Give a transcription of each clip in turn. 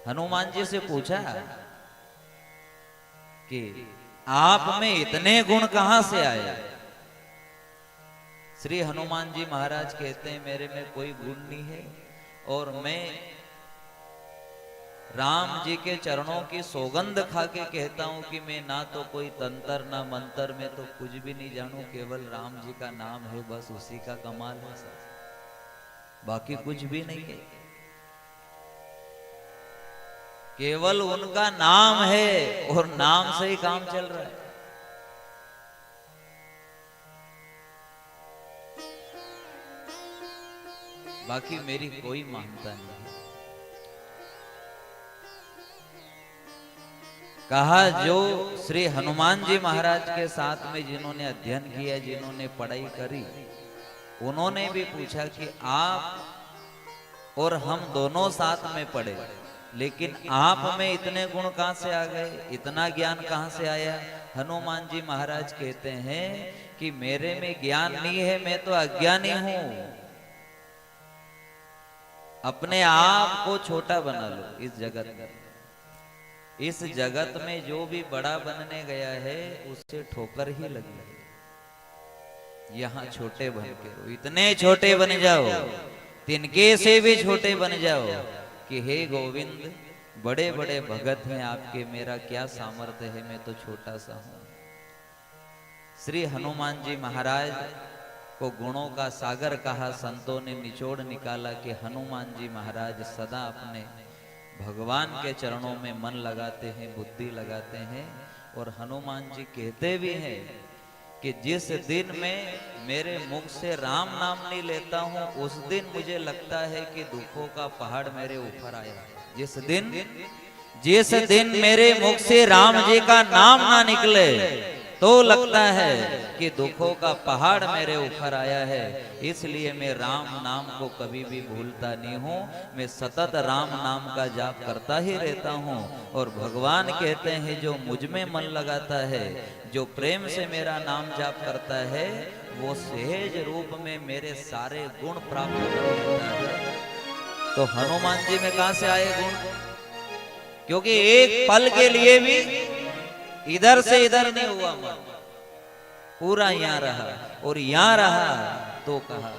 हनुमान जी से पूछा कि आप में इतने गुण कहां से आए। श्री हनुमान जी महाराज कहते हैं मेरे में कोई गुण नहीं है और मैं राम जी के चरणों की सौगंध खा के कहता हूं कि मैं ना तो कोई तंत्र ना मंत्र में तो कुछ भी नहीं जानू, केवल राम जी का नाम है, बस उसी का कमाल है सर, बाकी कुछ भी नहीं है, केवल उनका नाम है और नाम से ही काम चल रहा है। बाकी मेरी कोई मानता नहीं। कहा जो श्री हनुमान जी महाराज के साथ में जिन्होंने अध्ययन किया, जिन्होंने पढ़ाई करी, उन्होंने भी पूछा कि आप और हम दोनों साथ में पढ़े, लेकिन आप में इतने गुण कहां से आ गए, इतना ज्ञान कहां से आया। हनुमान जी महाराज कहते हैं कि मेरे में ज्ञान नहीं है, मैं तो अज्ञानी हूं। अपने आप को छोटा बना लो इस जगत में। इस जगत में जो भी बड़ा बनने गया है उससे ठोकर ही लगी है। यहां छोटे बन के रहो, इतने छोटे बन जाओ, तिनके से भी छोटे बन जाओ कि हे गोविंद बड़े बड़े भगत हैं आपके, मेरा क्या सामर्थ्य है, मैं तो छोटा सा हूं। श्री हनुमान जी महाराज को गुणों का सागर कहा। संतों ने निचोड़ निकाला कि हनुमान जी महाराज सदा अपने भगवान के चरणों में मन लगाते हैं, बुद्धि लगाते हैं। और हनुमान जी कहते भी हैं कि जिस दिन में मेरे मुख से राम नाम नहीं लेता हूं उस दिन मुझे लगता है कि दुखों का पहाड़ मेरे ऊपर आया। जिस दिन मेरे मुख से राम जी का नाम ना निकले तो लगता है कि दुखों का पहाड़ मेरे ऊपर आया है। इसलिए मैं राम नाम को कभी भी भूलता नहीं हूँ, मैं सतत राम नाम का जाप करता ही रहता हूँ। और भगवान कहते हैं जो मुझ में मन लगाता है, जो प्रेम से मेरा नाम जाप करता है, वो सहज रूप में मेरे सारे गुण प्राप्त कर लेता है। तो हनुमान जी में कहां से आए गुण? क्योंकि एक पल के लिए भी इधर से इधर नहीं हुआ मन, पूरा यहां रहा। और यहां रहा तो कहा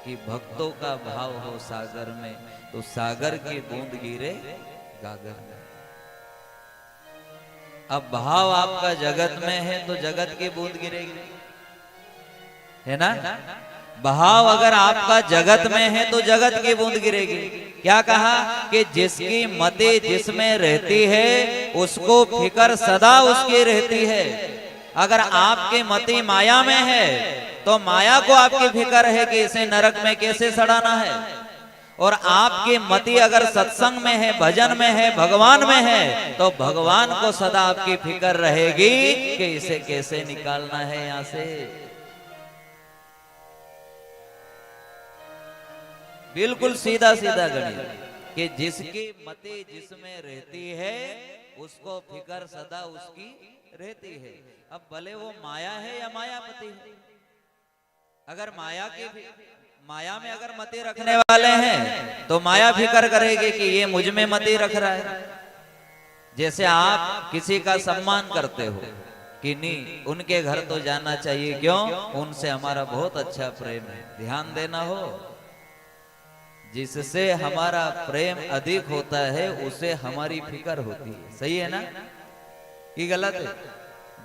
कि भक्तों का भाव हो सागर में, तो सागर की बूंद गिरे गागर में। अब भाव आपका जगत में है तो जगत की बूंद गिरेगी, है ना। भाव अगर आपका जगत में है तो जगत की बूंद गिरेगी। क्या कहा कि जिसकी मति जिसमें रहती है उसको फिकर सदा उसकी रहती है। अगर आपकी मति माया में है तो माया को आपकी फिकर है कि इसे नरक में कैसे सड़ाना है। और आपकी मति अगर सत्संग में है, भजन में है, भगवान में है, तो भगवान को सदा आपकी फिकर रहेगी कि इसे कैसे निकालना है यहां से। बिल्कुल सीधा सीधा गणित कि जिसकी मति जिसमें रहती है उसको फिकर सदा उसकी रहती है। अब भले वो माया है या मायापति है, अगर माया में अगर मति रखने वाले हैं तो माया फिकर करेगी कि ये मुझ में मति रख रहा है। जैसे आप किसी का सम्मान करते हो कि नहीं उनके घर तो जाना चाहिए, क्यों, उनसे हमारा बहुत अच्छा प्रेम है, ध्यान देना हो। जिससे हमारा प्रेम अधिक होता है उसे हमारी फिकर होती है। सही है ना कि गलत है?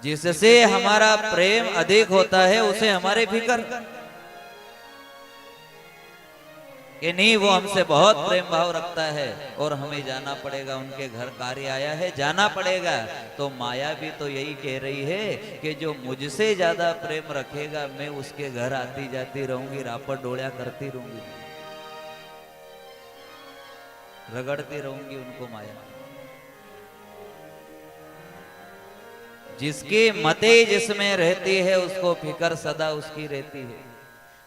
जिससे हमारा प्रेम अधिक होता है उसे हमारी फिकर कि नहीं वो हमसे बहुत प्रेम भाव रखता है और हमें जाना पड़ेगा, उनके घर कार्य आया है जाना पड़ेगा। तो माया भी तो यही कह रही है कि जो मुझसे ज्यादा प्रेम रखेगा मैं उसके घर आती जाती रहूंगी, रापट डोलिया करती रहूंगी, रगड़ती रहूंगी उनको माया। जिसकी मति जिसमें रहती है उसको फिकर सदा उसकी रहती है।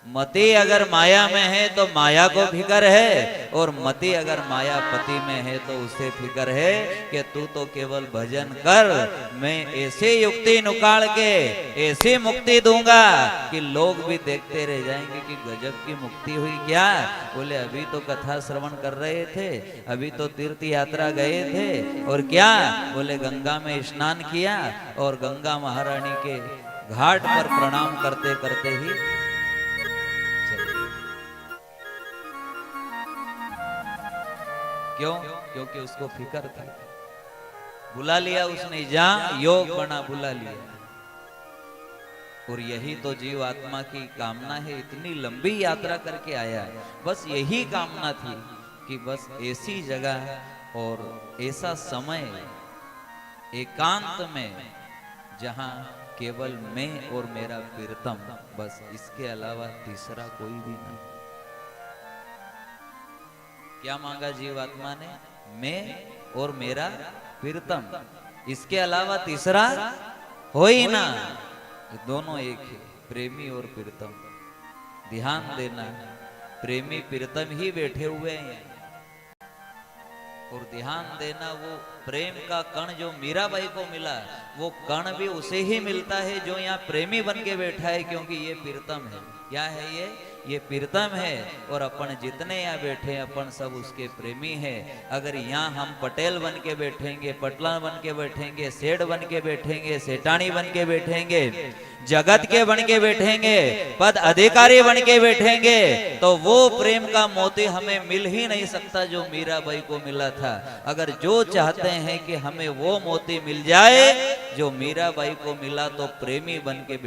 मति अगर माया में है तो माया को फिकर है, और मति अगर माया पति में है तो उसे फिकर है कि तू तो केवल भजन कर, मैं ऐसी युक्ति निकाल के ऐसी मुक्ति दूंगा कि लोग भी देखते रह जाएंगे कि गजब की मुक्ति हुई। क्या बोले? अभी तो कथा श्रवण कर रहे थे, अभी तो तीर्थ यात्रा गए थे, और क्या बोले? गंगा में स्नान किया और गंगा महारानी के घाट पर प्रणाम करते करते ही क्यों? क्योंकि उसको फिक्र थी। बुला लिया उसने, जा योग बना, बुला लिया। और यही तो जीव आत्मा की कामना है। इतनी लंबी यात्रा करके आया है, बस यही कामना थी कि बस ऐसी जगह और ऐसा समय एकांत में जहां केवल मैं और मेरा प्रीतम, बस इसके अलावा तीसरा कोई भी नहीं। क्या मांगा जीवात्मा ने? मैं और मेरा प्रीतम, इसके अलावा तीसरा हो ही ना। दोनों एक है, प्रेमी और प्रीतम। ध्यान देना, प्रेमी प्रीतम ही बैठे हुए हैं। और ध्यान देना, वो प्रेम का कण जो मीराबाई को मिला, वो कण भी उसे ही मिलता है जो यहाँ प्रेमी बन के बैठा है, क्योंकि ये प्रीतम है। क्या है ये प्रीतम है। और अपन जितने यहाँ बैठे अपन सब उसके प्रेमी हैं। अगर यहाँ हम पटेल बन के बैठेंगे, पटला बन के बैठेंगे, सेठ बन के बैठेंगे, सेठानी बन के बैठेंगे, जगत के बन के बैठेंगे, पद अधिकारी बन के बैठेंगे, तो वो प्रेम का मोती हमें मिल ही नहीं सकता जो मीराबाई को मिला था। अगर जो चाहते हैं कि हमें वो मोती मिल जाए जो मीराबाई को मिला, तो प्रेमी बन के